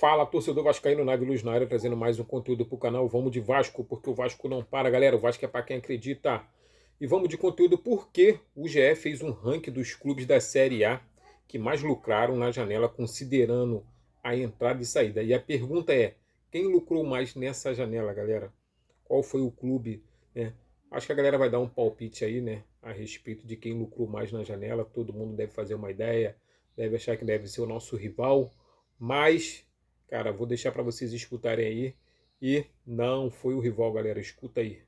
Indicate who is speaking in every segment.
Speaker 1: Fala, torcedor vascaíno, Nave Luz na área, trazendo mais um conteúdo para o canal. Vamos de Vasco, porque o Vasco não para, galera. O Vasco é para quem acredita. E vamos de conteúdo porque o GE fez um ranking dos clubes da Série A que mais lucraram na janela, considerando a entrada e saída. E a pergunta é, quem lucrou mais nessa janela, galera? Qual foi o clube, né? Acho que a galera vai dar um palpite aí, né, a respeito de quem lucrou mais na janela. Todo mundo deve fazer uma ideia, deve achar que deve ser o nosso rival, mas, cara, vou deixar para vocês escutarem aí. E não foi o rival, galera. Escuta aí.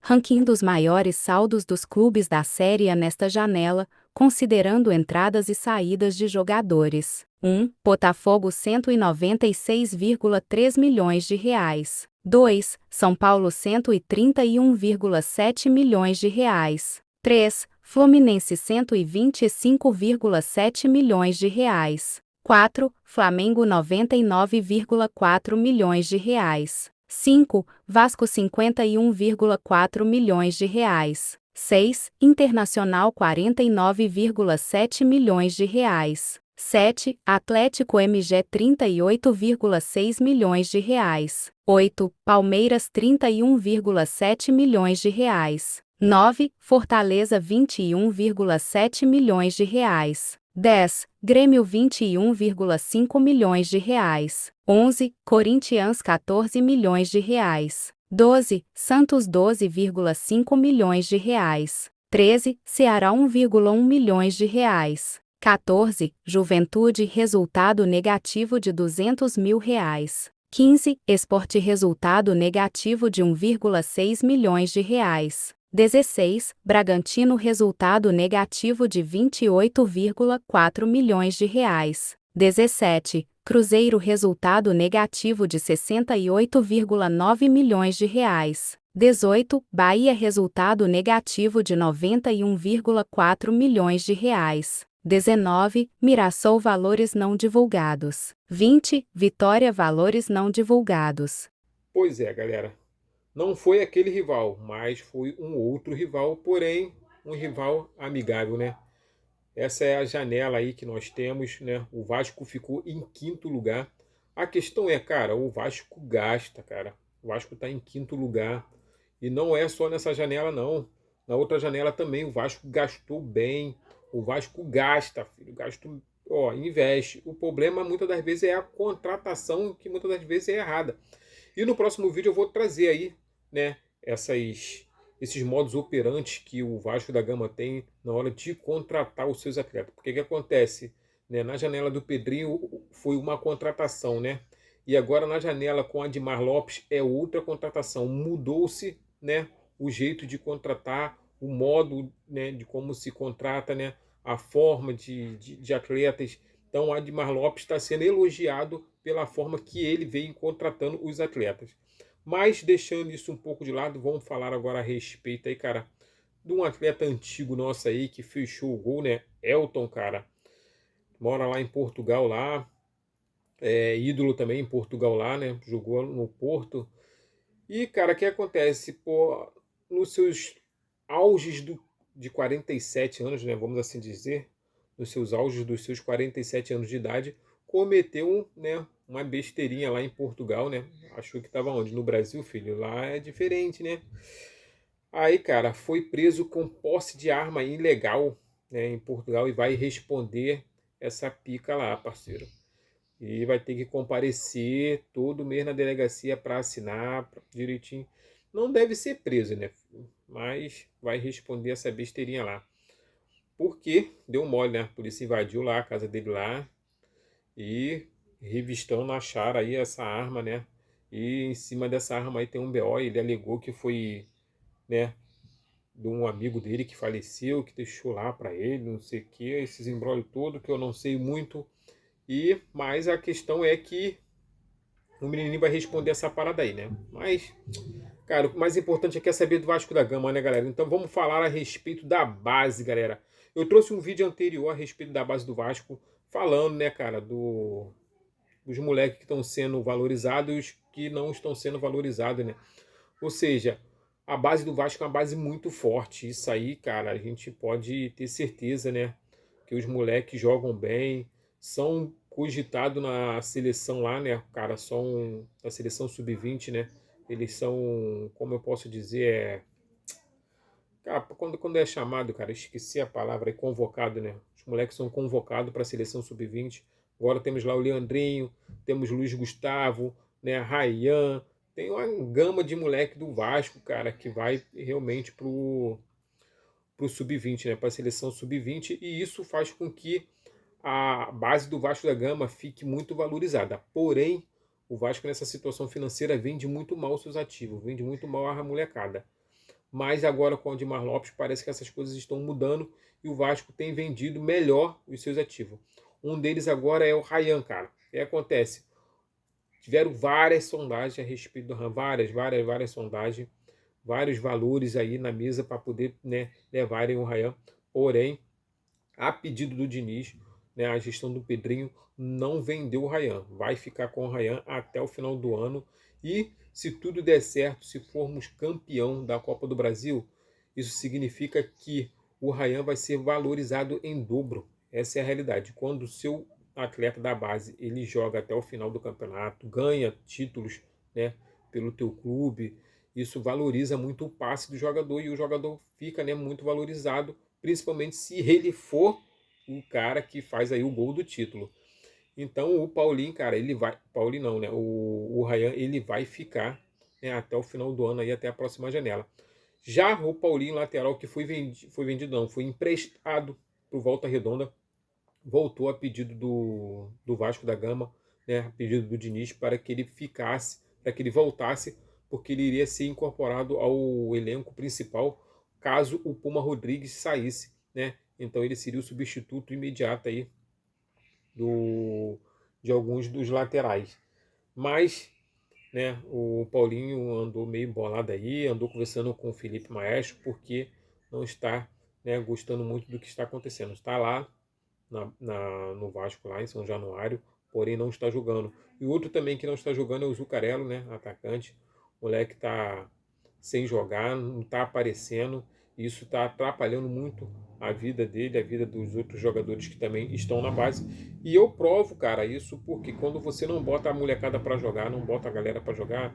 Speaker 2: Ranking dos maiores saldos dos clubes da Série A nesta janela, considerando entradas e saídas de jogadores. 1. Botafogo 196,3 milhões de reais. 2. São Paulo 131,7 milhões de reais. 3. Fluminense 125,7 milhões de reais. 4. Flamengo 99,4 milhões de reais. 5. Vasco 51,4 milhões de reais. 6. Internacional 49,7 milhões de reais. 7. Atlético MG 38,6 milhões de reais. 8. Palmeiras 31,7 milhões de reais. 9. Fortaleza 21,7 milhões de reais. 10. Grêmio 21,5 milhões de reais. 11. Corinthians 14 milhões de reais. 12. Santos 12,5 milhões de reais. 13. Ceará 1,1 milhões de reais. 14. Juventude resultado negativo de 200 mil reais. 15. Sport resultado negativo de 1,6 milhões de reais. 16. Bragantino resultado negativo de 28,4 milhões de reais. 17. Cruzeiro resultado negativo de 68,9 milhões de reais. 18. Bahia resultado negativo de 91,4 milhões de reais. 19. Mirassol valores não divulgados. 20. Vitória valores não divulgados.
Speaker 1: Pois é, galera. Não foi aquele rival, mas foi um outro rival, porém um rival amigável, né? Essa é a janela aí que nós temos, né? O Vasco ficou em quinto lugar. A questão é, cara, o Vasco gasta, cara. O Vasco está em quinto lugar. E não é só nessa janela, não. Na outra janela também o Vasco gastou bem. O Vasco gasta, filho. Gasto, ó, investe. O problema muitas das vezes é a contratação, que muitas das vezes é errada. E no próximo vídeo eu vou trazer aí, né, esses modos operantes que o Vasco da Gama tem na hora de contratar os seus atletas. Porque o que acontece? Né, na janela do Pedrinho foi uma contratação, né? E agora na janela com a Admar Lopes é outra contratação. Mudou-se, né, o jeito de contratar, o modo, né, de como se contrata, né, a forma de atletas. Então, o Admar Lopes está sendo elogiado pela forma que ele vem contratando os atletas. Mas, deixando isso um pouco de lado, vamos falar agora a respeito aí, cara, de um atleta antigo nosso aí que fechou o gol, né? Elton, cara. Mora lá em Portugal, lá. É ídolo também em Portugal, lá, né? Jogou no Porto. E, cara, o que acontece? Pô, nos seus auges de 47 anos, né? Vamos assim dizer, nos seus auges dos seus 47 anos de idade, cometeu, né, uma besteirinha lá em Portugal, né? Achou que estava onde? No Brasil, filho. Lá é diferente, né? Aí, cara, foi preso com posse de arma ilegal, né, em Portugal e vai responder essa pica lá, parceiro. E vai ter que comparecer todo mês na delegacia para assinar direitinho. Não deve ser preso, né? Mas vai responder essa besteirinha lá. Porque deu mole, né? A polícia invadiu lá a casa dele lá e revistando acharam aí essa arma, né? E em cima dessa arma aí tem um BO. Ele alegou que foi, né, de um amigo dele que faleceu, que deixou lá para ele, não sei o que, esses embrolhos todo que eu não sei muito. Mas a questão é que o menininho vai responder essa parada aí, né? Mas, cara, o mais importante aqui é saber do Vasco da Gama, né, galera? Então vamos falar a respeito da base, galera. Eu trouxe um vídeo anterior a respeito da base do Vasco, falando, né, cara, dos moleques que estão sendo valorizados e os que não estão sendo valorizados, né? Ou seja, a base do Vasco é uma base muito forte. Isso aí, cara, a gente pode ter certeza, né? Que os moleques jogam bem, são cogitado na seleção lá, né? Cara, são da seleção sub-20, né? Eles são, como eu posso dizer, cara, quando é chamado, cara, esqueci a palavra, é convocado, né? Os moleques são convocados para a seleção sub-20. Agora temos lá o Leandrinho, temos Luiz Gustavo, né? Ryan. Tem uma gama de moleque do Vasco, cara, que vai realmente pro sub-20, né? Para a seleção sub-20. E isso faz com que a base do Vasco da Gama fique muito valorizada. Porém, o Vasco nessa situação financeira vende muito mal seus ativos, vende muito mal a molecada. Mas agora com o Admar Lopes parece que essas coisas estão mudando e o Vasco tem vendido melhor os seus ativos. Um deles agora é o Ryan, cara. O que acontece? Tiveram várias sondagens a respeito do Ryan, várias sondagens, vários valores aí na mesa para poder, né, levarem o Ryan. Porém, a pedido do Diniz, né, a gestão do Pedrinho não vendeu o Ryan. Vai ficar com o Ryan até o final do ano. E se tudo der certo, se formos campeão da Copa do Brasil, isso significa que o Ryan vai ser valorizado em dobro. Essa é a realidade. Quando o seu atleta da base ele joga até o final do campeonato, ganha títulos, né, pelo teu clube, isso valoriza muito o passe do jogador e o jogador fica, né, muito valorizado, principalmente se ele for o cara que faz aí o gol do título. Então o Paulinho, cara, ele vai. Paulinho não, né? O Ryan, ele vai ficar, né, até o final do ano aí, até a próxima janela. Já o Paulinho, lateral, que foi vendido não, foi emprestado pro Volta Redonda, voltou a pedido do Vasco da Gama, né, a pedido do Diniz, para que ele ficasse, para que ele voltasse, porque ele iria ser incorporado ao elenco principal caso o Puma Rodrigues saísse, né? Então ele seria o substituto imediato aí do, de alguns dos laterais. Mas, né, o Paulinho andou meio bolado aí, andou conversando com o Felipe Maestro, porque não está, né, gostando muito do que está acontecendo. Está lá no Vasco, lá em São Januário, porém não está jogando. E outro também que não está jogando é o Zucarello, né, atacante. O moleque está sem jogar, não está aparecendo. E isso está atrapalhando muito a vida dele, a vida dos outros jogadores que também estão na base. E eu provo, cara, isso porque quando você não bota a molecada para jogar, não bota a galera para jogar,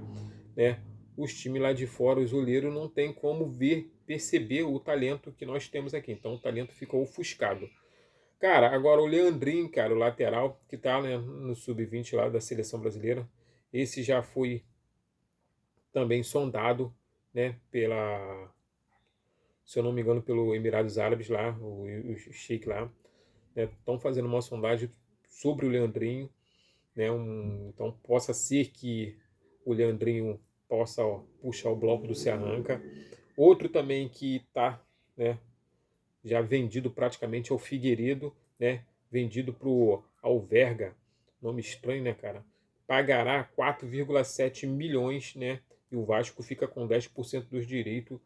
Speaker 1: né, os times lá de fora, os olheiros, não tem como ver, perceber o talento que nós temos aqui. Então o talento ficou ofuscado. Cara, agora o Leandrinho, cara, o lateral, que tá, né, no sub-20 lá da seleção brasileira, esse já foi também sondado, né, se eu não me engano, pelo Emirados Árabes lá, o Sheik lá, né, estão fazendo uma sondagem sobre o Leandrinho, né, então possa ser que o Leandrinho possa, ó, puxar o bloco do Se Arranca. Outro também que tá, né, já vendido praticamente ao Figueiredo, né? Vendido para o Alverga, nome estranho, né, cara? Pagará 4,7 milhões, né? E o Vasco fica com 10% dos direitos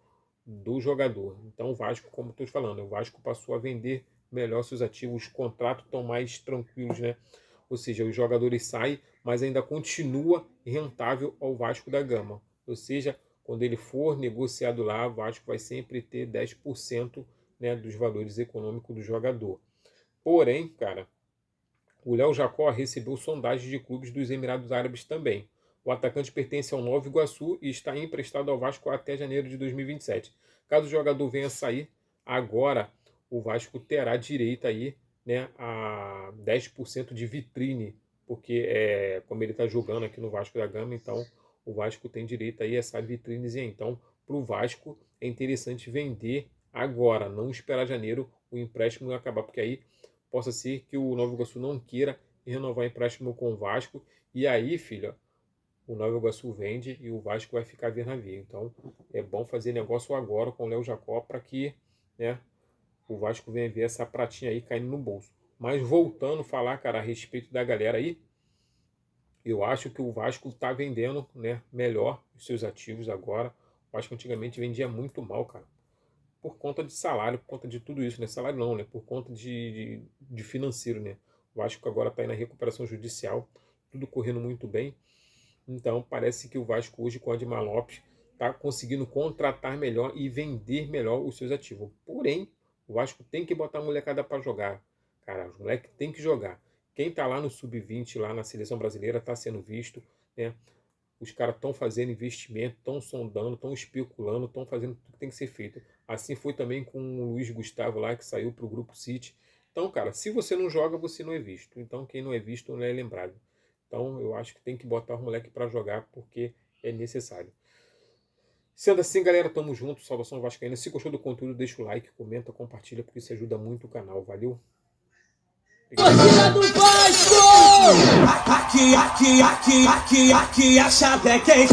Speaker 1: do jogador. Então o Vasco, como estou falando, o Vasco passou a vender melhor seus ativos, os contratos estão mais tranquilos, né? Ou seja, os jogadores saem, mas ainda continua rentável ao Vasco da Gama. Ou seja, quando ele for negociado lá, o Vasco vai sempre ter 10%, né, dos valores econômicos do jogador. Porém, cara, o Léo Jacó recebeu sondagens de clubes dos Emirados Árabes também. O atacante pertence ao Nova Iguaçu e está emprestado ao Vasco até janeiro de 2027. Caso o jogador venha sair, agora o Vasco terá direito aí, né, a 10% de vitrine, porque como ele está jogando aqui no Vasco da Gama, então o Vasco tem direito aí a essa vitrinezinha. Então, para o Vasco é interessante vender agora, não esperar janeiro o empréstimo acabar, porque aí possa ser que o Nova Iguaçu não queira renovar empréstimo com o Vasco, e aí, filho, o Nova Iguaçu vende e o Vasco vai ficar vir navio. Então, é bom fazer negócio agora com o Léo Jacó para que, né, o Vasco venha ver essa pratinha aí caindo no bolso. Mas voltando a falar, cara, a respeito da galera aí, eu acho que o Vasco está vendendo, né, melhor os seus ativos agora. O Vasco antigamente vendia muito mal, cara, por conta de salário, por conta de tudo isso, né? Salário não, né? Por conta de financeiro, né? O Vasco agora está aí na recuperação judicial, tudo correndo muito bem. Então parece que o Vasco hoje com o Admar Lopes está conseguindo contratar melhor e vender melhor os seus ativos. Porém, o Vasco tem que botar a molecada para jogar. Cara, os moleques tem que jogar. Quem está lá no sub-20, lá na seleção brasileira, está sendo visto, né? Os caras estão fazendo investimento, estão sondando, estão especulando, estão fazendo tudo que tem que ser feito. Assim foi também com o Luiz Gustavo lá, que saiu para o Grupo City. Então, cara, se você não joga, você não é visto. Então, quem não é visto não é lembrado. Então, eu acho que tem que botar o moleque para jogar, porque é necessário. Sendo assim, galera, tamo junto. Salvação Vascaína. Se gostou do conteúdo, deixa o like, comenta, compartilha, porque isso ajuda muito o canal. Valeu?
Speaker 3: Torcida do Vasco! Aqui a chave é quem?